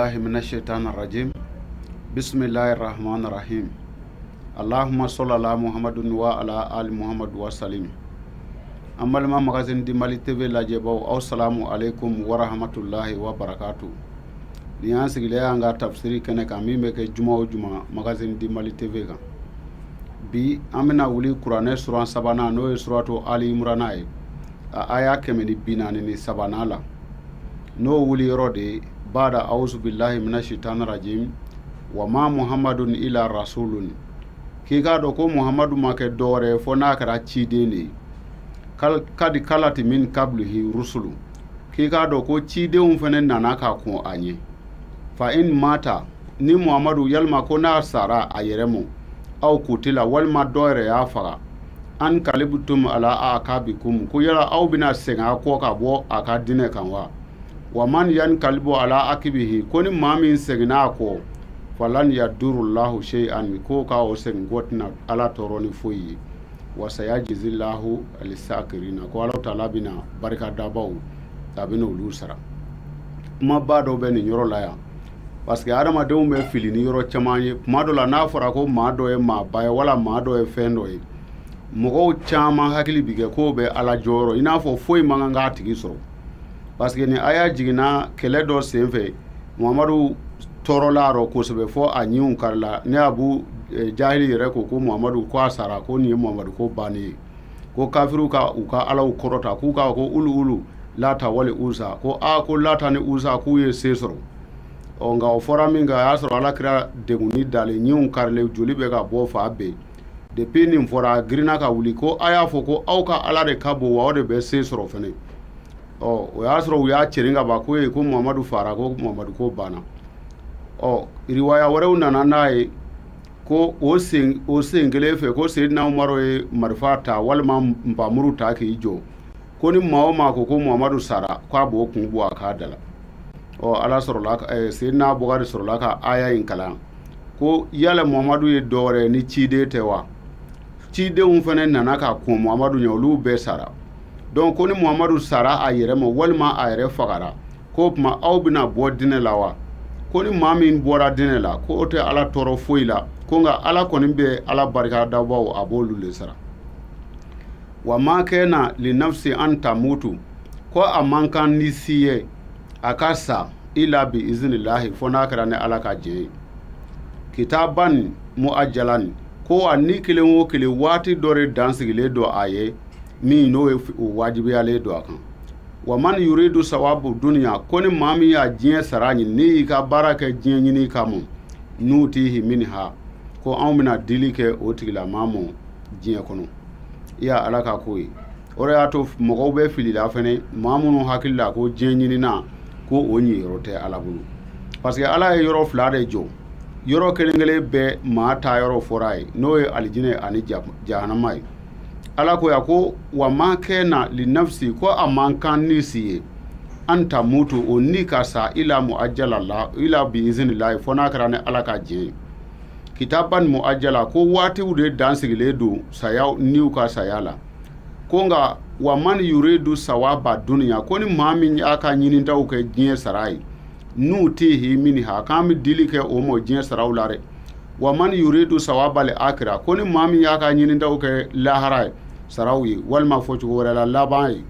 billahi minashaitanir rajim. Bismillahir rahmanir rahim. Allahumma salli ala Muhammadin wa ala ali Muhammad wa salim. Amalma magazine di Mali TV lajebaw assalamu alaikum wa rahmatullahi wa barakatuh. Ni an sigile anga tafsiri kene kan mi meke juma o juma magazine di Mali TV kan. Bi amina wuli Qur'an sura sabana no e suratu Ali Imran ay aya kemeni binani ni sabana la no wuli rode bada auzu billahi minashaitanir rajim wa ma Muhammadun ila rasulun kiga do ko Muhammadu make dore fo nakara cide ne kadi kalati min qablihi rusulu kiga do ko cide fene nana ka ko anye fa in mata ni Muhammadu yalma ko na sara ayeremo aw kutila walma dore ya faga an kalibutum ala akabikum ko yala aw bina senga ko ka bo aka dine kanwa wa man yan kalibu ala akibihi ko ni mamin segna ko falan yadurullahu shay'an ko ka o sen gotna ala toroni foyi wa sayajizillahu alisakirina ko ala taala bina barka dabaw tabino lusara ma bado be ni nyoro laya parce que adama de me fili ni yoro chamanye mado la na fora ko mado e ma baye wala mado e fendo e mogo chama hakili bige ko be ala joro ina fo foyi manga tigi soro parce que ni aya jigina kele do senfe Muhammadu torolaro ko sebe fo anyun karla ne abu jahili yere ko Muhammadu ko asara ko ni Muhammadu ko bani ko kafiru ka uka ala ukorota ku ka ko ulu lata wali usa ko a ko lata ni usa ku ye sesoro onga o fora minga ya soro ala kira deguni dale nyun karle joli be ka bo fa be de pini fora grina ka wuli ko aya fo ko auka ala de kabo wa de be sesoro fene o ya soro ya chiringa ba ko Muhammadu fara ko Muhammadu ko bana o riwaya wore nana naye ko o sengele fe ko Sayyidina Umar e marfata walma mpamuru ta ke ijo ko ni mawo ma ko Muhammadu sara ko abo kun bu aka dala o ala soro la Sayyidina Bukhari soro la ka aya in kala ko yala Muhammadu e dore ni cide tewa cide fene nana ka ko Muhammadu nyolu be sara donc ko ni Muhammadu sara ayere mo walma ayere fagara ko ma awbina bodine lawa ko ni mamin bora dine la ko ote ala toro foila ko nga ala koni be ala barika dabaw abolu le sara wa ma kana li nafsi anta mutu ko amankan ni siye akasa ila bi iznillahi fona karane ala ka je kitaban muajjalan ko anni kilen wo kile wati dore dansigile do aye mi no wajibi ale do akan wa man yuridu sawabu dunya koni mami ya jiye sarani ni ka baraka jiye nyini kamu nutihi minha ko amina dilike otigla mamo jiye kono ya alaka koyi ore ato mogo be fili la fene mamuno hakilla ko jiye nyini na ko onyi rote alabulu parce que ala e yoro flade jo yoro kelengele be ma ta yoro forai no e aljine ani jahannamai ala ko ya ko wa ma kana li nafsi ko amankan nisiye anta mutu onni kasa ila muajjala la ila bi iznillah fona karane ala ka je kitaban muajjala ko wati ude dansigile do saya niu ka sayala ko nga wa man yuridu sawaba dunya ko ni mamin aka nyini ndaw ke je sarai nutihi minha kam dilike o mo je sarawlare wa man yuridu sawaba li akhirah ko ni mamin aka nyini ndaw ke laharai sarawi walma fochu wala labai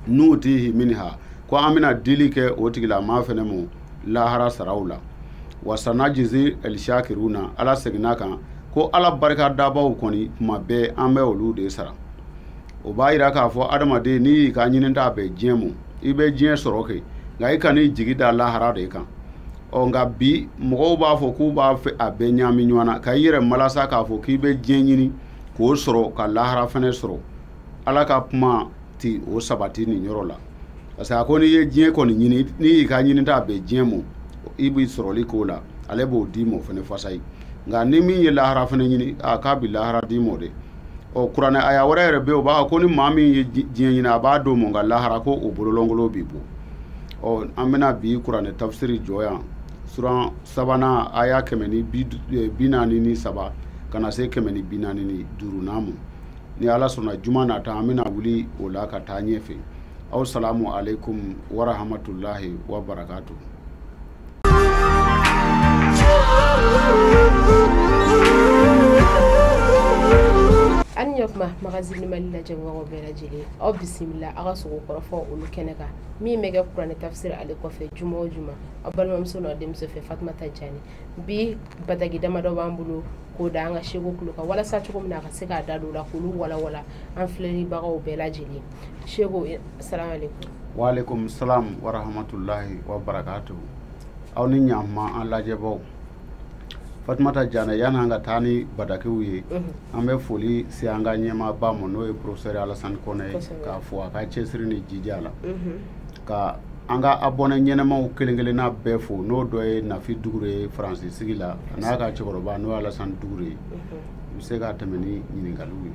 nutihi minha ko amina dilike otigila ma fenemo lahara sarawla wasanajizi elshakiruna ala segnaka ko ala barka dabaw koni kuma be ambe olu de sara o bayira ka fo adama de ni ka nyininda be jemu ibe jien soroke ga ikani jigida lahara de kan o nga bi mo ba fo ku ba fe abenya mi nywana ka yire malasa ka fo ki be jien nyini ko soro ka lahara fene soro ala ka kuma ti o sabati ni nyoro la parce que ko ni ye jien ko ni nyini ni ka nyini ta be jiemu ibi soro li ko la ale bo dimo fene fasai nga ni mi ye lahara fene nyini aka bi lahara dimo de o Qur'ana aya wara be o ba ko ni mami ye jien nyina ba do mo nga lahara ko o bololongolo bibu o amena bi Qur'ana tafsiri joya sura sabana aya kemeni binani ni saba kana se kemeni binani ni duru namu ni ala sona juma na ta amina wuli o la ka ta nyefe assalamu alaikum wa rahmatullahi wa barakatuh an yofma magazine mali la jangwa bela jili o bismillah aga sugo korofo ulu keneka mi mega qur'an tafsir ale ko fe juma abal mam sunu dem se fe fatma tajani bi badagi dama do bambulu ko da nga shego kuluka wala sa chuko mina ka sega dadu la kulu wala an fleri bago bela jili shego assalamu alaikum wa alaikum salam wa rahmatullahi wa barakatuh awni nyamma an laje bo Fatmata Jana yana nga tani badaki uye ambe foli si anga nyema ba mono e professeur Alassane Kone ka fo ka chesri ni jijala ka anga abone nyene ma ukelengele na befo no doye na fi dugure Francis sigila na ka chikoro ba no Alassane dugure usega temeni nyini ngaluwi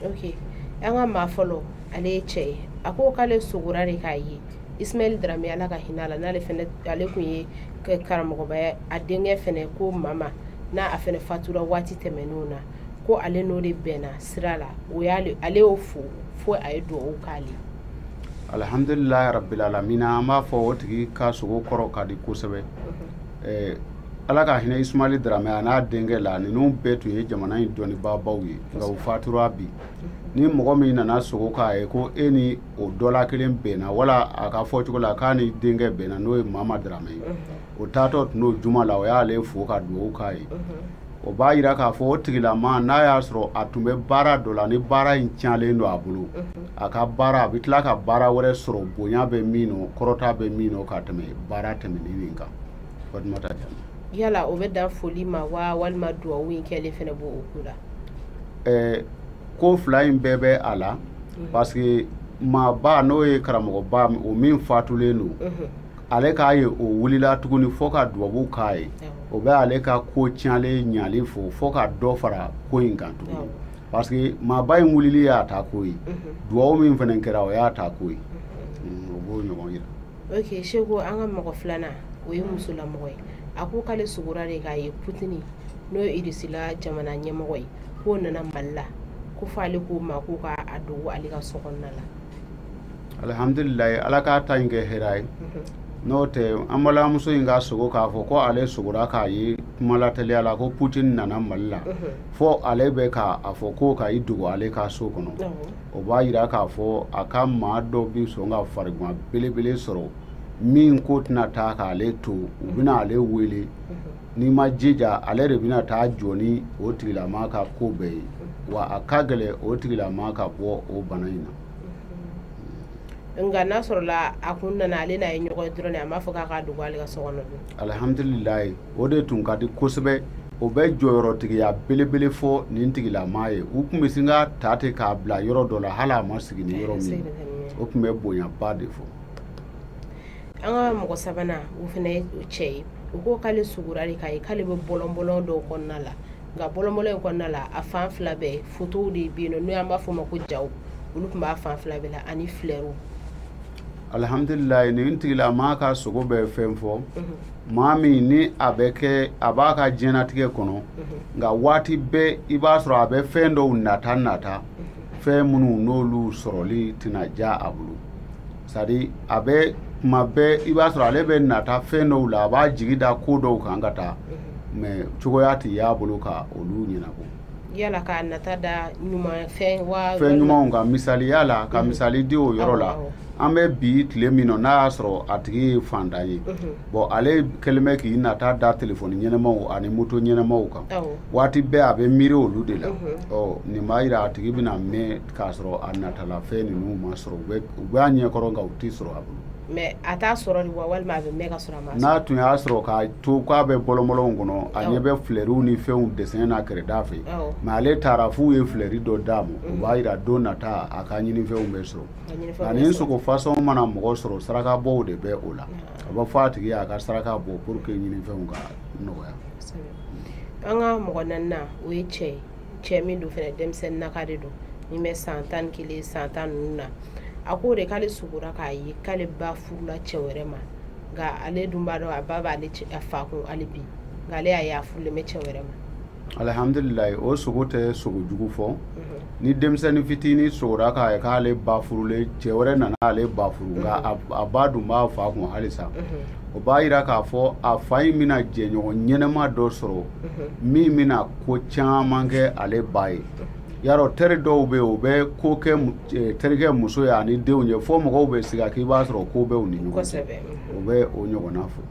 okay anga ma follow ale che ako kale sugurare kai Ismail Drame ala ka hinala na le fene ale kunye karamo ba adenge fene ko mama na afene fatura wati temenuna ko ale no de bena sirala o yale ale o fo ayedo o kali alhamdulillah rabbil alamin ma fo woti ka sugo koro kadi kusebe ala ka hina Ismail Drame ana denge la ni no betu ye jamana in doni babawi ga fatura bi ni mogo mi na sugo ka e ko eni o dola kelen bena wala aka fo chugola kani denge bena no mama Drame o tato no juma la o ya le fo ka do kai o ba yira ka fo tigila ma na ya soro atume bara dola ni bara in chale ndo abulu aka bara bitla ka bara wore soro bonya be mino korota be mino ka teme bara teme ni ninka fod mata jam yala o be da foli ma wa wal ma do wi kele fene bo okula ko flying bebe ala parce que ma ba no e karamo ba o min fatule no ale ka ye o wulila tuguni fo ka duwabu kai o be ale ka ko tiale nyali fo ka do fara ko ingantu parce que ma bay wulili ya ta ko yi duwawu min fenen kera o ya ta ko yi o bo nyogo yira okay shego anga mako flana o yi musula moy ako kale sugurare ka ye putini no idisila jamana nyemo yi ko nana malla ko fale ko ma ko ka adu ali ka sokonna la alhamdulillah ala ka tange herai note amala muso inga sugo ka fo ko ale sugura ka yi mala tele ala ko Putin nana malla fo ale be ka afo ko ka idugo ale ka so kono o ba yira ka fo aka ma do bi so nga farigwa bele soro min ko tina ta ka ale to ubina ale wele ni ma jija ale re bina ta joni o tigila ma ka ko be wa akagele o tigila ma ka bo o banaina nga nasoro la akunna na ale na nyogo drone ama foka ka dugo ale ga sogono alhamdulillah o de tun kadi kosebe o be joyoro tigi ya belebele fo nin tigi la maye u kumbe singa tate ka bla yoro dola hala ma sigi ni yoro mi o kumbe bonya ba de fo anga mo sabana u fene che u ko kale sugurari kai kale be bolombolon do konnala nga bolombolon konnala afan flabe photo de bino no amba fo mako jaw ulu kumba afan flabe la ani flero alhamdulillah ni intigila ma ka sugo be femfo mami ni abeke abaka jena tige kono nga wati be ibasro abe fendo nata fe munu nolu soroli tina ja abulu sadi abe mabe ibasro alebe nata fendo la ba jigida kodo kangata me chugoyati ya bulu ka olu nyina ko yala ka nata da nyuma fe nyuma nga misali yala ka misali di o yoro la ambe bi tile mino na asro atigi fandaye bo ale kelme ki nata da telefoni nyenemo ani moto nyenemo ka wati be abe miri olu de la o ni maira atigi bina me kasro anata la fe ni nu masro be anye koronga utisro abu me ata soro ni wal ma be mega soro ma na tun ya soro ka to kwa be bolomolo ngono anye be fleru ni fe un dessin na kreda fe ma ale tarafu e fleri do damo waira donata akanyi ni fe un be soro ani so ko façon mana mo soro saraka bo de be ola ba fati ya ka saraka bo pour que ni fe un ga no ya anga mo nanna we che mi do fe dem sen na kade do ni me santan kile santan nuna akore kale sugura kai kale ba furula chewerema ga ale dumba do ababa ale afa ko alibi gale ya fulle me chewerema alhamdulillah o sogo tɛ sogo jugu fɔ ni denmisɛnnin fitinin sogora k'a ye k'ale ba furulen cɛ wɛrɛ nana ale ba furu nka a ba dun b'a fa kun halisa o b'a yira k'a fɔ a fa in bɛna jɛɲɔgɔn ɲɛnɛma dɔ sɔrɔ min bɛna ko caman kɛ ale ba ye yarɔ teri dɔw bɛ yen o bɛ ko kɛ terikɛ muso ye ani denw ye fo mɔgɔw bɛ siga k'i b'a sɔrɔ ko bɛ u ni ɲɔgɔn cɛ o bɛ o ɲɔgɔnna fɔ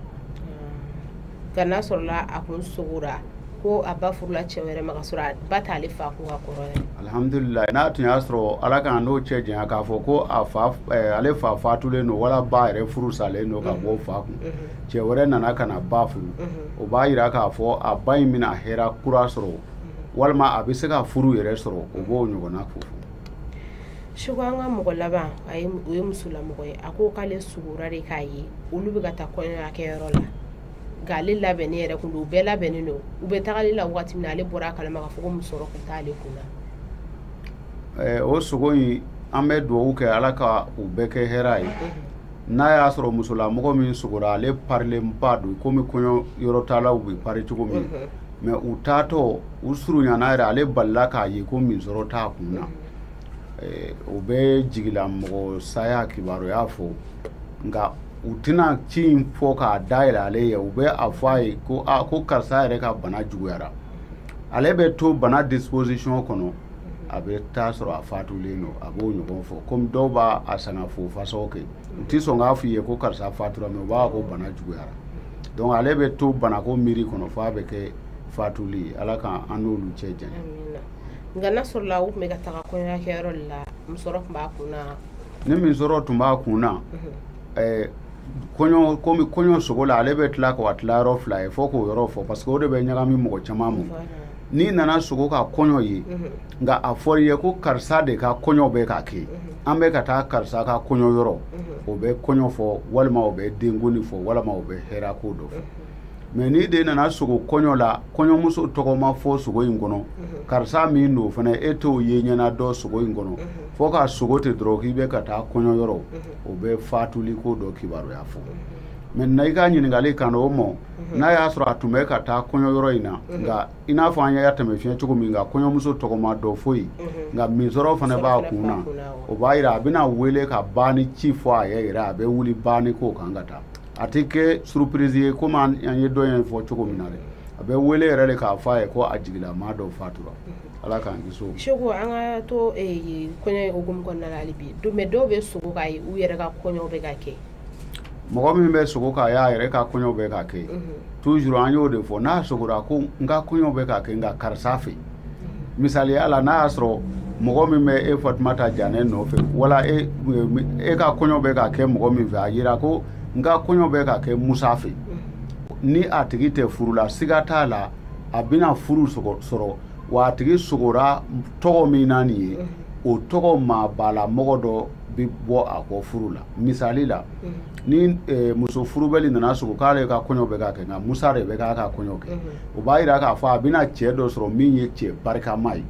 nka n'a sɔrɔla a kun sogora ko a ba furula cɛ wɛrɛ ma ka sɔrɔ a ba t'ale fa kun ka kɔrɔ ye alhamdulillah n'a tun y'a sɔrɔ ala k'an n'o cɛ janya k'a fɔ ko ale fa fatulen don wala ba yɛrɛ furu salen don ka bɔ fa kun cɛ wɛrɛ nana ka na ba furu o b'a yira k'a fɔ a ba in bɛna hɛrɛ kura sɔrɔ walima a bɛ se ka furu yɛrɛ sɔrɔ o b'o ɲɔgɔnna ko fɔ sugu an ka mɔgɔ laban o ye musolamɔgɔ ye a ko k'ale sugora de k'a ye olu bɛ ka taa kɔɲɔkɛyɔrɔ la nka ale labɛnnen yɛrɛ kun don u bɛɛ labɛnnen don u bɛ tagali la waati min na ale bɔra a kalama k'a fɔ ko musɔrɔ kun t'ale kun na o sogo in an bɛ dugawu kɛ ala ka u bɛɛ kɛ hɛrɛ ye n'a y'a sɔrɔ musolamɔgɔ min sogora ale parilenba don komi kɔɲɔ yɔrɔ taalaw bɛ pari cogo min mɛ u taatɔ u surunyana yɛrɛ ale balila k'a ye ko minsɔrɔ t'a kun na o bɛ jigila mɔgɔ saya kibaruya fɔ nka u tɛna ci in fɔ k'a dayɛlɛ ale ye u bɛ a fɔ a ye ko karisa yɛrɛ ka bana juguyara ale bɛ to bana disposition kɔnɔ a bɛ taa sɔrɔ a fatulen don a b'o ɲɔgɔn fɔ komi dɔw b'a a sangafo fasaw kɛ u tɛ sɔn k'a f'i ye ko karisa fatura mɛ u b'a ko bana juguyara donc ale bɛ to banako miiri kɔnɔ f'a bɛ kɛ fatuli ye ala k'an n'olu cɛ janya nka n'a sɔrɔla u tun bɛ ka taga kɔɲɔkɛyɔrɔ de la musɔrɔ tun b'a kun na ni minsɔrɔ tun b'a kun na komi kɔɲɔ sogo la ale bɛ tila k'o tila yɔrɔ fila ye fo k'o yɔrɔ fɔ parce que o de bɛ ɲagami mɔgɔ caman mun n'i nana sogo ka kɔɲɔ ye nka a fɔra i ye ko karisa de ka kɔɲɔ bɛ ka kɛ an bɛ ka taa karisa ka kɔɲɔ yɔrɔ o bɛ kɔɲɔ fɔ walima o bɛ denkoni fɔ walima o bɛ hɛrɛ ko dɔ fɔ mɛ n'i de nana sogo kɔɲɔ la kɔɲɔmuso tɔgɔ ma fɔ sogo in kɔnɔ karisa min don fana e t'o ye ɲɛna dɔ sogo in kɔnɔ fo ka sogo tɛ dɔrɔn k'i bɛ ka taa kɔɲɔ yɔrɔ o bɛ fatuli ko dɔ kibaruya fɔ mɛ na i ka ɲininkali kan o mɔ n'a y'a sɔrɔ a tun bɛ ka taa kɔɲɔ yɔrɔ in na nka i n'a fɔ an y'a tɛmɛ fiɲɛ cogo min nka kɔɲɔmuso tɔgɔ ma dɔ foyi nka minsɔrɔ fana b'a kun na o b'a yira a bɛna wele ka banni ci fɔ a ye yɛrɛ a bɛ wuli banni ko kan ka taa a tɛ kɛ surprise ye komi an ye dɔ in fɔ cogo min na dɛ a bɛ wele yɛrɛ de k'a fɔ a ye ko a jigila maa dɔ fatura ala k'an kisi o ma. Seko an ka to kɔɲɔ hukumu kɔnɔna la hali bi mɛ dɔw bɛ sogo k'a ye u yɛrɛ ka kɔɲɔw bɛ ka kɛ mɔgɔ min bɛ sogo k'a y'a yɛrɛ ka kɔɲɔw bɛ ka kɛ toujours an y'o de fɔ n'a sogora ko n ka kɔɲɔw bɛ ka kɛ nka karisa fɛ misaliya la n'a y'a sɔrɔ mɔgɔ min bɛ e Fatumata Janɛ nɔfɛ wala e ka kɔɲɔ bɛ ka kɛ mɔgɔ min fɛ a yira ko n ka kɔɲɔ bɛ ka kɛ Musa fɛ ni a tigi tɛ furu la siga t'a la a bɛna furu sɔrɔ wa a tigi sogora tɔgɔ min na nin ye o tɔgɔ maa bala mɔgɔ dɔ bɛ bɔ a kɔ furu la misali la ni muso furubɛli nana sogo k'ale ka kɔɲɔ bɛ ka kɛ nka Musa de bɛ k'a ka kɔɲɔ kɛ o b'a yira k'a fɔ a bɛna cɛ dɔ sɔrɔ min ye cɛ barikama ye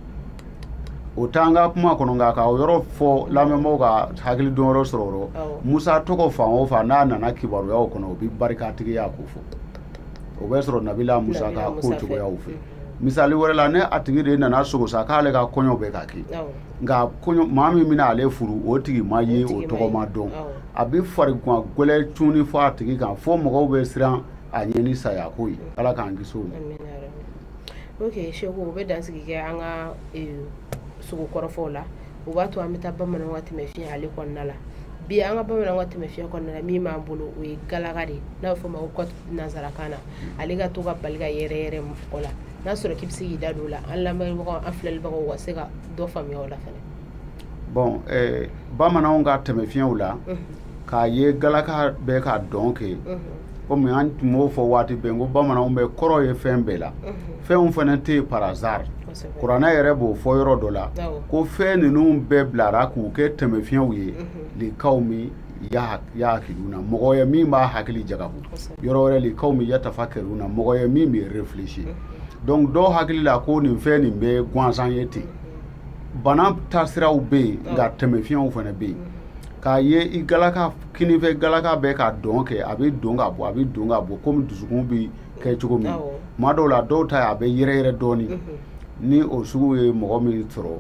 o t'an ka kuma kɔnɔ nka ka o yɔrɔ fɔ lamɛnbaaw ka hakili dɔn yɔrɔ sɔrɔ yɔrɔ Musa tɔgɔ fan o fan n'a nana kibaruyaw kɔnɔ o bɛ barikatigiya ko fɔ o bɛ sɔrɔ Nabila Musa ka ko cogoyaw fɛ misali wɛrɛ la ne a tigi de nana sogo sa k'ale ka kɔɲɔ bɛ ka kɛ nka maa min bɛna ale furu o tigi ma ye o tɔgɔ ma dɔn a bɛ farikun gɛlɛ cunni fɔ a tigi kan fo mɔgɔw bɛ siran a ɲɛ ni saya ko ye ala k'an kisi o ma. Ok Seko o bɛ dansigi kɛ an ka sogo kɔrɔfɔw la o b'a to an bɛ taa bamananw ka tɛmɛ fiɲɛ ale kɔnɔna la bi an ka bamananw ka tɛmɛ fiɲɛ kɔnɔna la min b'an bolo o ye galaka de n'a bɛ fɔ o ma ko nanzarakan na ale ka to ka bali ka yɛrɛ mɔgɔ la n'a sɔrɔ k'i bɛ se k'i da don o la an lamɛnbagaw an filɛlibagaw ka se ka dɔ faamuya o la fana. Bon bamananw ka tɛmɛ fiɲɛw la k'a ye galaka bɛ ka dɔn kɛ komi an tun b'o fɔ waati bɛɛ ko bamananw bɛ kɔrɔ ye fɛn bɛɛ la fɛnw fana tɛ yen par hasard kuranɛ yɛrɛ b'o fɔ yɔrɔ dɔ la ko fɛn ninnu bɛɛ bilara k'u kɛ tɛmɛ fiɲɛw ye likaw min yakiluna mɔgɔ ye min b'a hakili jagabu yɔrɔ wɛrɛ likaw min yatafakkaruna mɔgɔ ye min bɛ réfléchir donc dɔw hakili la ko nin fɛn nin bɛ gansan ye ten bana taasiraw bɛ yen nka tɛmɛ fiɲɛw fana bɛ yen k'a ye i galaka kinifɛ galaka bɛ ka dɔn kɛ a bɛ don ka bɔ a bɛ don ka bɔ komi dusukun bɛ kɛ cogo min tuma dɔw la dɔw ta a bɛ yɛrɛ dɔɔnin ni o sugu ye mɔgɔ min sɔrɔ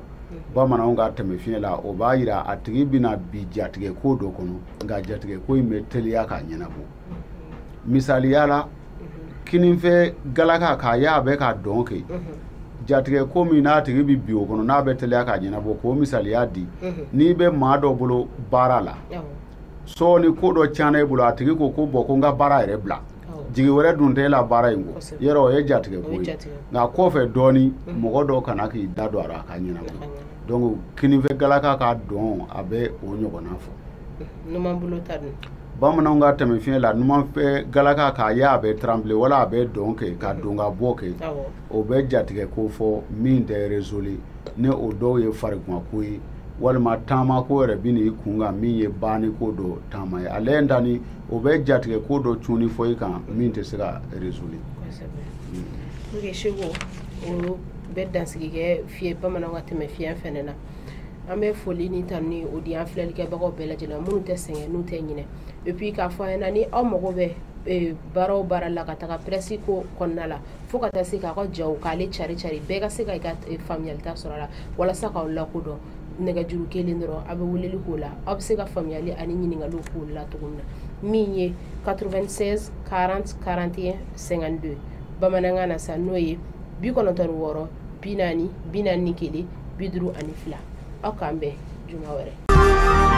bamananw ka tɛmɛ fiɲɛ la o b'a yira a tigi bɛna bi jatigɛ ko dɔ kɔnɔ nka jatigɛ ko in bɛ teliya k'a ɲɛnabɔ misaliya la kinifɛ galaka k'a ye a bɛ ka dɔn kɛ jatigɛ ko min n'a tigi bɛ bi o kɔnɔ n'a bɛ teliya k'a ɲɛnabɔ k'o misaliya di n'i bɛ maa dɔ bolo baara la sɔɔni ko dɔ tiɲɛna i bolo a tigi ko bɔn ko n ka baara yɛrɛ bila jigi wɛrɛ dun tɛ la baara in kɔ yɔrɔ o ye jatigɛ ko ye nka kɔfɛ dɔɔni mɔgɔ dɔ kana k'i da don a la a ka ɲɛnabɔ donc kinifɛ galaka k'a dɔn a bɛ o ɲɔgɔnna fɔ numan bolo ta dun bamananw ka tɛmɛ fiɲɛ la numanfɛ galaka k'a ye a bɛ tremble wala a bɛ dɔn kɛ ka don ka bɔ kɛ o bɛ jatigɛ ko fɔ min tɛ résolé ni o dɔw ye farikuma ko ye walima taama ko yɛrɛ bɛ n'i kun kan min ye banni ko dɔ taama ye ale ye dani o bɛ jatigɛ ko dɔ cunni fɔ i kan min tɛ se ka résolé ok Sego o bɛ dansigi kɛ fiye bamananw ka tɛmɛ fiɲɛ fɛnɛ na an bɛ foli ni tanu ni o di an filɛlikɛbagaw bɛɛ lajɛlen minnu tɛ sɛgɛn n'u tɛ ɲinɛ et puis k'a fɔ an ɲɛna ni aw mago bɛ baara o baara la ka taga presse ko kɔnɔna la fo ka taa se k'a ka jaw k'ale cari bɛɛ ka se ka i ka faamuyalita sɔrɔ a la walasa k'aw lakodɔn nɛgɛjuru kelen dɔrɔn a bɛ weleli k'o la aw bɛ se ka faamuyali ani ɲininkaliw k'o la cogo min na min ye 96 40 41 52 bamanankan na sa n'o ye 96 40 41 52 aw k'an bɛn juma wɛrɛ